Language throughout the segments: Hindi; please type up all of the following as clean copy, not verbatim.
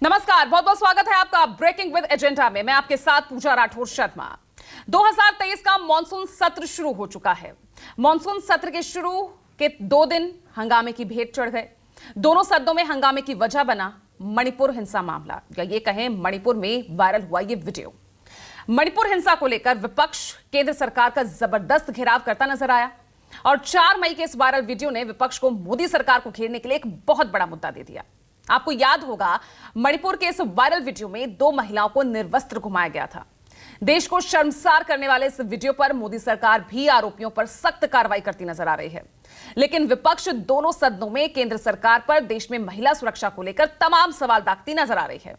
नमस्कार, बहुत बहुत स्वागत है आपका ब्रेकिंग विद एजेंडा में। मैं आपके साथ पूजा राठौर शर्मा। 2023 का मॉनसून सत्र शुरू हो चुका है। मॉनसून सत्र के शुरू के 2 दिन हंगामे की भेंट चढ़ गए। दोनों सदनों में हंगामे की वजह बना मणिपुर हिंसा मामला, या ये कहें मणिपुर में वायरल हुआ ये वीडियो। मणिपुर हिंसा को लेकर विपक्ष केंद्र सरकार का जबरदस्त घेराव करता नजर आया और 4 मई के इस वायरल वीडियो ने विपक्ष को मोदी सरकार को घेरने के लिए एक बहुत बड़ा मुद्दा दे दिया। आपको याद होगा, मणिपुर के इस वायरल वीडियो में 2 महिलाओं को निर्वस्त्र घुमाया गया था। देश को शर्मसार करने वाले इस वीडियो पर मोदी सरकार भी आरोपियों पर सख्त कार्रवाई करती नजर आ रही है, लेकिन विपक्ष दोनों सदनों में केंद्र सरकार पर देश में महिला सुरक्षा को लेकर तमाम सवाल दागती नजर आ रही है।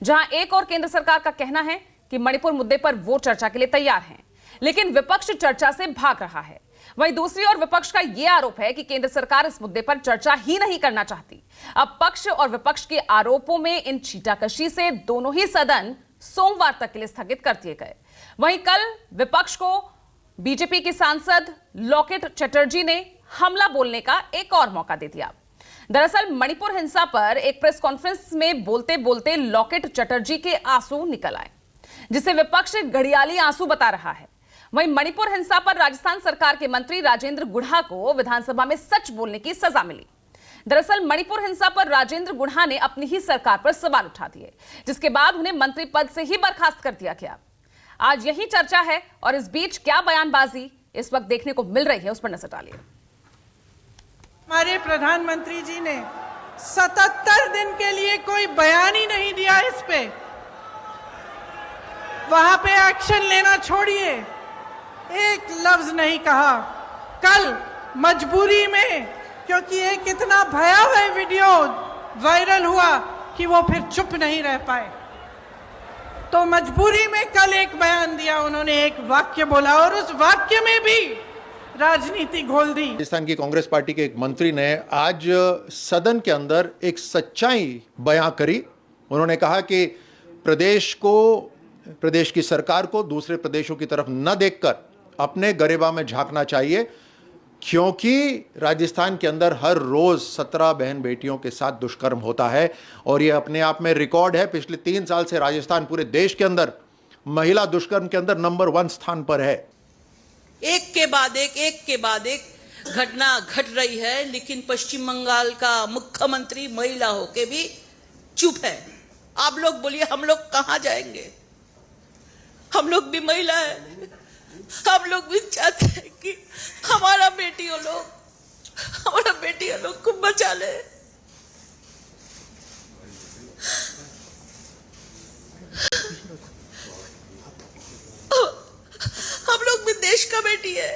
जहां एक और केंद्र सरकार का कहना है कि मणिपुर मुद्दे पर वो चर्चा के लिए तैयार हैं, लेकिन विपक्ष चर्चा से भाग रहा है। वहीं दूसरी ओर विपक्ष का यह आरोप है कि केंद्र सरकार इस मुद्दे पर चर्चा ही नहीं करना चाहती। अब पक्ष और विपक्ष के आरोपों में इन छींटाकशी से दोनों ही सदन सोमवार तक के लिए स्थगित कर दिए गए। वहीं कल विपक्ष को बीजेपी की सांसद लॉकेट चटर्जी ने हमला बोलने का एक और मौका दे दिया। दरअसल मणिपुर हिंसा पर एक प्रेस कॉन्फ्रेंस में बोलते बोलते लॉकेट चटर्जी के आंसू निकल आए, जिसे विपक्ष घड़ियाली आंसू बता रहा है। वहीं मणिपुर हिंसा पर राजस्थान सरकार के मंत्री राजेंद्र गुढ़ा को विधानसभा में सच बोलने की सजा मिली। दरअसल मणिपुर हिंसा पर राजेंद्र गुढ़ा ने अपनी ही सरकार पर सवाल उठा दिए, जिसके बाद उन्हें मंत्री पद से ही बर्खास्त कर दिया गया। आज यही चर्चा है और इस बीच क्या बयानबाजी इस वक्त देखने को मिल रही है, उस पर नजर डालिए। हमारे प्रधानमंत्री जी ने 77 दिन के लिए कोई बयान ही नहीं दिया इस पे। वहां पे एक्शन लेना छोड़िए, एक लफ्ज नहीं कहा। कल मजबूरी में, क्योंकि एक इतना भयावह वीडियो वायरल हुआ कि वो फिर चुप नहीं रह पाए, तो मजबूरी में कल एक बयान दिया उन्होंने, एक वाक्य बोला और उस वाक्य में भी राजनीति घोल दी। राजस्थान की कांग्रेस पार्टी के एक मंत्री ने आज सदन के अंदर एक सच्चाई बयां करी। उन्होंने कहा कि प्रदेश की सरकार को दूसरे प्रदेशों की तरफ न देखकर अपने गरेबा में झांकना चाहिए, क्योंकि राजस्थान के अंदर हर रोज 17 बहन बेटियों के साथ दुष्कर्म होता है और यह अपने आप में रिकॉर्ड है। पिछले 3 साल से राजस्थान पूरे देश के अंदर महिला दुष्कर्म के अंदर नंबर 1 स्थान पर है। एक के बाद एक घटना घट रही है, लेकिन पश्चिम बंगाल का मुख्यमंत्री महिला होके भी चुप है। आप लोग बोलिए, हम लोग कहां जाएंगे? हम लोग भी महिला है, हम लोग भी चाहते हैं कि हमारा बेटियों लोग को बचा ले। हम लोग भी देश का बेटी है,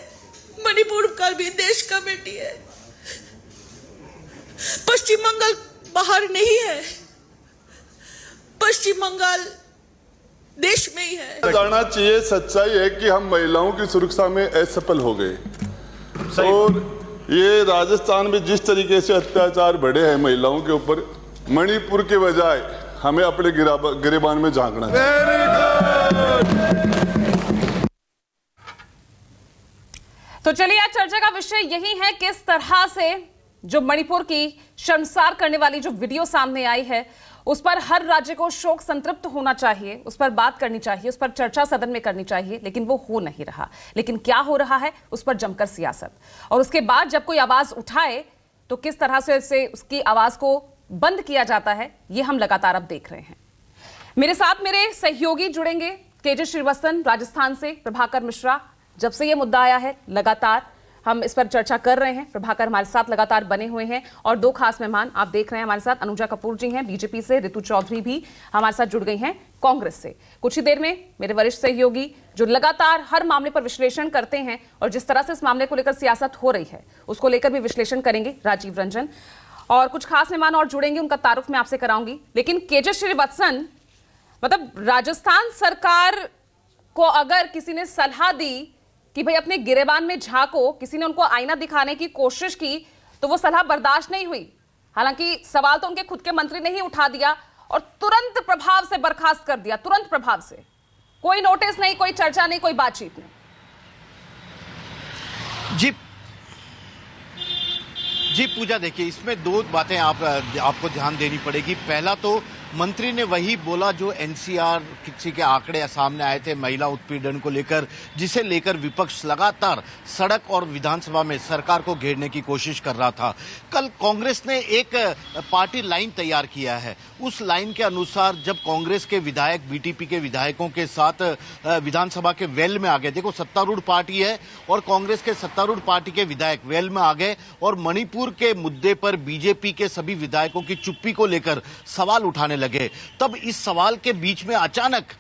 मणिपुर का भी देश का बेटी है। पश्चिम बंगाल बाहर नहीं है, पश्चिम बंगाल देश में ही है। जानना चाहिए, सच्चाई है कि हम महिलाओं की सुरक्षा में असफल हो गए और ये राजस्थान में जिस तरीके से अत्याचार बढ़े हैं महिलाओं के ऊपर, मणिपुर के बजाय हमें अपने गिरेबान में झांकना चाहिए। तो चलिए, आज चर्चा का विषय यही है, किस तरह से जो मणिपुर की शर्मसार करने वाली जो वीडियो सामने आई है, उस पर हर राज्य को शोक संतृप्त होना चाहिए, उस पर बात करनी चाहिए, उस पर चर्चा सदन में करनी चाहिए, लेकिन वो हो नहीं रहा। लेकिन क्या हो रहा है, उस पर जमकर सियासत, और उसके बाद जब कोई आवाज उठाए तो किस तरह से उसकी आवाज को बंद किया जाता है, ये हम लगातार अब देख रहे हैं। मेरे साथ मेरे सहयोगी जुड़ेंगे, केजे श्रीवास्तव राजस्थान से, प्रभाकर मिश्रा। जब से ये मुद्दा आया है लगातार हम इस पर चर्चा कर रहे हैं। प्रभाकर हमारे साथ लगातार बने हुए हैं और 2 खास मेहमान आप देख रहे हैं हमारे साथ। अनुजा कपूर जी हैं बीजेपी से, ऋतु चौधरी भी हमारे साथ जुड़ गई हैं कांग्रेस से। कुछ ही देर में मेरे वरिष्ठ सहयोगी जो लगातार हर मामले पर विश्लेषण करते हैं और जिस तरह से इस मामले को लेकर सियासत हो रही है उसको लेकर भी विश्लेषण करेंगे, राजीव रंजन। और कुछ खास मेहमान और जुड़ेंगे, उनका तारुफ मैं आपसे कराऊंगी। लेकिन केजे श्रीवास्तव, मतलब राजस्थान सरकार को अगर किसी ने सलाह दी कि भाई अपने गिरेबान में झांको, किसी ने उनको आईना दिखाने की कोशिश की, तो वो सलाह बर्दाश्त नहीं हुई। हालांकि सवाल तो उनके खुद के मंत्री ने ही उठा दिया और तुरंत प्रभाव से बर्खास्त कर दिया, तुरंत प्रभाव से। कोई नोटिस नहीं, कोई चर्चा नहीं, कोई बातचीत नहीं। जी पूजा, देखिए इसमें 2 बातें आपको ध्यान देनी पड़ेगी। पहला तो मंत्री ने वही बोला जो एनसीआर किसी के आंकड़े सामने आए थे महिला उत्पीड़न को लेकर, जिसे लेकर विपक्ष लगातार सड़क और विधानसभा में सरकार को घेरने की कोशिश कर रहा था। कल कांग्रेस ने एक पार्टी लाइन तैयार किया है। उस लाइन के अनुसार जब कांग्रेस के विधायक बीटीपी के विधायकों के साथ विधानसभा के वेल में आ गए, देखो सत्तारूढ़ पार्टी है और कांग्रेस के सत्तारूढ़ पार्टी के विधायक वेल में आ गए और मणिपुर के मुद्दे पर बीजेपी के सभी विधायकों की चुप्पी को लेकर सवाल उठाने लगे। तब इस सवाल के बीच में अचानक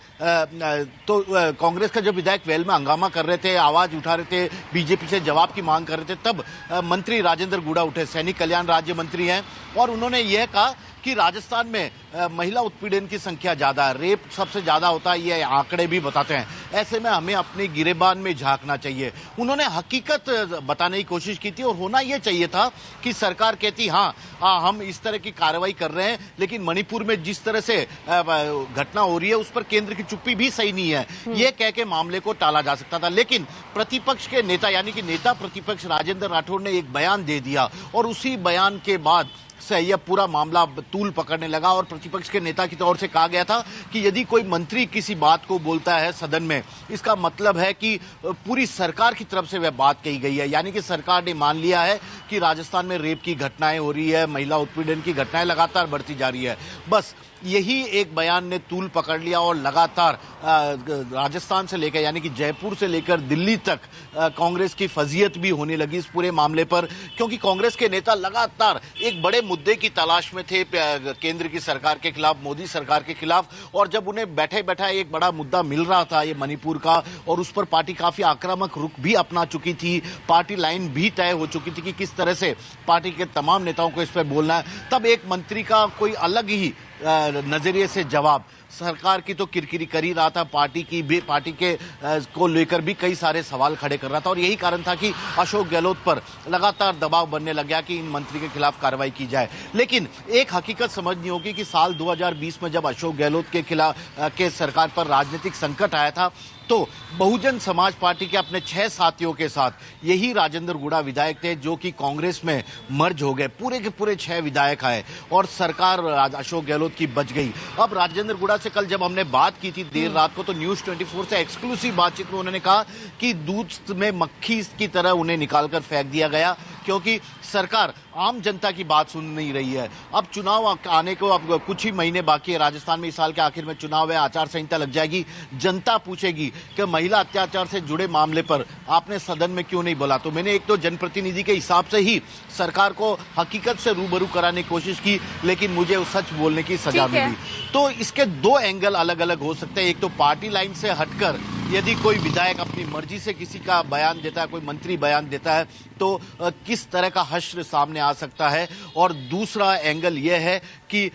कांग्रेस का जब विधायक वेल में हंगामा कर रहे थे, आवाज उठा रहे थे, बीजेपी से जवाब की मांग कर रहे थे, तब मंत्री राजेंद्र गुड़ा उठे, सैनिक कल्याण राज्य मंत्री हैं, और उन्होंने यह कहा कि राजस्थान में महिला उत्पीड़न की संख्या ज्यादा है, रेप सबसे ज्यादा होता है, ये आंकड़े भी बताते हैं। ऐसे में हमें अपनी गिरेबान में झांकना चाहिए। उन्होंने हकीकत बताने की कोशिश की थी और होना यह चाहिए था कि सरकार कहती हाँ हम इस तरह की कार्रवाई कर रहे हैं, लेकिन मणिपुर में जिस तरह से घटना हो रही है उस पर केंद्र की चुप्पी भी सही नहीं है, यह कह के मामले को टाला जा सकता था। लेकिन प्रतिपक्ष के नेता यानी कि नेता प्रतिपक्ष राजेंद्र राठौड़ ने एक बयान दे दिया और उसी बयान के बाद से यह पूरा मामला तूल पकड़ने लगा और प्रतिपक्ष के नेता की तौर से कहा गया था कि यदि कोई मंत्री किसी बात को बोलता है सदन में, इसका मतलब है कि पूरी सरकार की तरफ से वह बात कही गई है, यानी कि सरकार ने मान लिया है कि राजस्थान में रेप की घटनाएं हो रही है, महिला उत्पीड़न की घटनाएं लगातार बढ़ती जा रही है। बस यही एक बयान ने तूल पकड़ लिया और लगातार राजस्थान से लेकर यानी कि जयपुर से लेकर दिल्ली तक कांग्रेस की फजीयत भी होने लगी इस पूरे मामले पर, क्योंकि कांग्रेस के नेता लगातार एक बड़े मुद्दे की तलाश में थे केंद्र की सरकार के खिलाफ, मोदी सरकार के खिलाफ, और जब उन्हें बैठे बैठा एक बड़ा मुद्दा मिल रहा था ये मणिपुर का, और उस पर पार्टी काफी आक्रामक रुख भी अपना चुकी थी, पार्टी लाइन भी तय हो चुकी थी कि किस तरह से पार्टी के तमाम नेताओं को इस पर बोलना है, तब एक मंत्री का कोई अलग ही नजरिए से जवाब सरकार की तो किरकिरी कर ही रहा था, पार्टी के को लेकर भी कई सारे सवाल खड़े कर रहा था, और यही कारण था कि अशोक गहलोत पर लगातार दबाव बनने लग गया कि इन मंत्री के खिलाफ कार्रवाई की जाए। लेकिन एक हकीकत समझनी होगी कि साल 2020 में जब अशोक गहलोत के खिलाफ के सरकार पर राजनीतिक संकट आया था, तो बहुजन समाज पार्टी के अपने 6 साथियों के साथ यही राजेंद्र गुड़ा विधायक थे जो कि कांग्रेस में मर्ज हो गए। पूरे के पूरे 6 विधायक आए और सरकार अशोक गहलोत की बच गई। अब राजेंद्र गुड़ा से कल जब हमने बात की थी देर रात को, तो न्यूज 24 से एक्सक्लूसिव बातचीत में उन्होंने कहा कि दूध में मक्खी की तरह उन्हें निकालकर फेंक दिया गया, क्योंकि सरकार आम जनता की बात सुन नहीं रही है। अब चुनाव आने को अब कुछ ही महीने बाकी है, राजस्थान में इस साल के आखिर में चुनाव है, आचार संहिता लग जाएगी, जनता पूछेगी कि महिला अत्याचार से जुड़े मामले पर आपने सदन में क्यों नहीं बोला। तो मैंने एक तो जनप्रतिनिधि के हिसाब से ही सरकार को हकीकत से रूबरू कराने की कोशिश की, लेकिन मुझे उस सच बोलने की सजा मिली। तो इसके 2 एंगल अलग अलग हो सकते हैं। एक तो पार्टी लाइन से हटकर यदि कोई विधायक अपनी मर्जी से किसी का बयान देता है, कोई मंत्री बयान देता है, तो किस तरह का हश्र सामने आ सकता है, और दूसरा एंगल यह है कि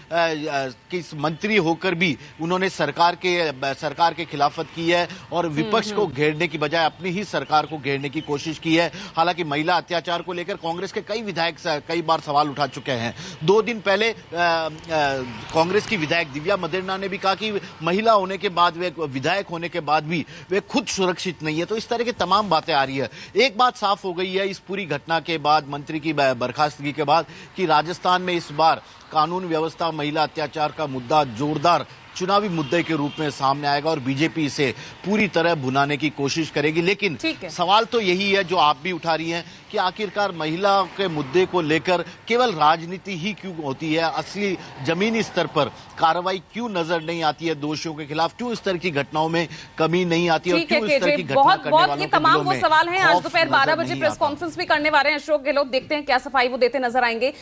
मंत्री होकर भी उन्होंने सरकार के खिलाफत की है और विपक्ष को घेरने की बजाय अपनी ही सरकार को घेरने की कोशिश की है। हालांकि महिला अत्याचार को लेकर कांग्रेस के कई विधायक कई बार सवाल उठा चुके हैं। 2 दिन पहले कांग्रेस की विधायक दिव्या मदेरणा ने भी कहा कि महिला होने के बाद, वे विधायक होने के बाद भी वे खुद सुरक्षित नहीं है। तो इस तरह की तमाम बातें आ रही है। एक बात साफ हो गई है इस पूरी घटना के बाद, मंत्री की बर्खास्तगी के बाद, कि राजस्थान में इस बार कानून व्यवस्था, महिला अत्याचार का मुद्दा जोरदार चुनावी मुद्दे के रूप में सामने आएगा और बीजेपी इसे पूरी तरह भुनाने की कोशिश करेगी। लेकिन सवाल तो यही है जो आप भी उठा रही हैं कि आखिरकार महिला के मुद्दे को लेकर केवल राजनीति ही क्यों होती है, असली जमीनी स्तर पर कार्रवाई क्यों नजर नहीं आती है, दोषियों के खिलाफ क्यों इस तरह की घटनाओं में कमी नहीं आती है, और क्यों इस तरह की घटना करने वालों के तमाम वो सवाल हैं। आज दोपहर 12 बजे प्रेस कॉन्फ्रेंस भी करने वाले हैं अशोक गहलोत, देखते हैं क्या सफाई वो देते नजर आएंगे।